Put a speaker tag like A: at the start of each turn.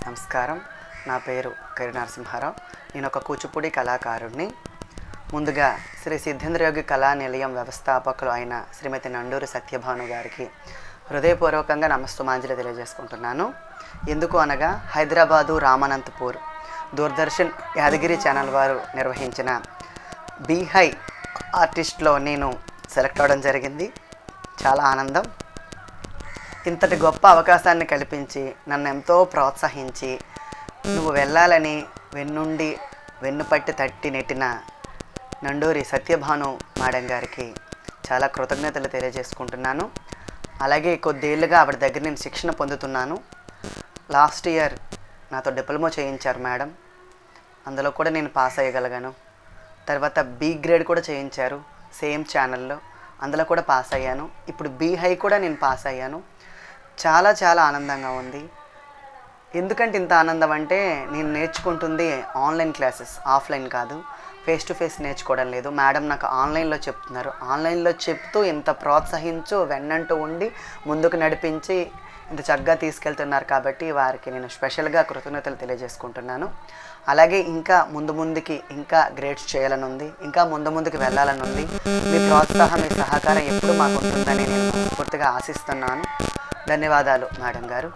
A: నమస్కారం. నా పేరు కరి నరసింహారావు. నేను ఒక కూచిపూడి కళాకారుడిని. ముందుగా శ్రీ సిద్ధేంద్రయోగి కళా నిలయం వ్యవస్థాపకులు అయిన శ్రీమతి నండూరి సత్యభాను గారికి హృదయపూర్వకంగా నమస్తమాంజలి తెలియజేసుకుంటున్నాను. ఎందుకు అనగా హైదరాబాదు రామనంతపూర్ దూరదర్శన్ యాదగిరి ఛానల్ వారు నిర్వహించిన బీ హై ఆర్టిస్ట్లో నేను సెలెక్ట్ అవ్వడం జరిగింది. చాలా ఆనందం. ఇంతటి గొప్ప అవకాశాన్ని కల్పించి నన్ను ఎంతో ప్రోత్సహించి నువ్వు వెళ్ళాలని వెన్నుపట్టి తట్టి నెట్టిన నండూరి సత్యభాను మేడం గారికి చాలా కృతజ్ఞతలు తెలియజేసుకుంటున్నాను. అలాగే కొద్దేళ్ళుగా ఆవిడ దగ్గర నేను శిక్షణ పొందుతున్నాను. లాస్ట్ ఇయర్ నాతో డిప్లొమా చేయించారు మేడం. అందులో కూడా నేను పాస్ అయ్యగలిగాను. తర్వాత బి గ్రేడ్ కూడా చేయించారు సేమ్ ఛానల్లో, అందులో కూడా పాస్ అయ్యాను. ఇప్పుడు బీ హై కూడా నేను పాస్ అయ్యాను. చాలా చాలా ఆనందంగా ఉంది. ఎందుకంటే ఇంత ఆనందం అంటే నేను నేర్చుకుంటుంది ఆన్లైన్ క్లాసెస్, ఆఫ్లైన్ కాదు. ఫేస్ టు ఫేస్ నేర్చుకోవడం లేదు. మేడం నాకు ఆన్లైన్లో చెప్తున్నారు. ఆన్లైన్లో చెప్తూ ఇంత ప్రోత్సహించు వెన్నంటూ ఉండి ముందుకు నడిపించి ఇంత చక్కగా తీసుకెళ్తున్నారు కాబట్టి వారికి నేను స్పెషల్గా కృతజ్ఞతలు తెలియజేసుకుంటున్నాను. అలాగే ఇంకా ముందుకి ఇంకా గ్రేడ్స్ చేయాలని ఉంది, ఇంకా ముందుకు వెళ్ళాలని ఉంది. మీ ప్రోత్సాహం, మీ సహకారం ఎప్పుడు మాకు ఉంటుందని నేను పూర్తిగా ఆశిస్తున్నాను. ధన్యవాదాలు మేడం గారు.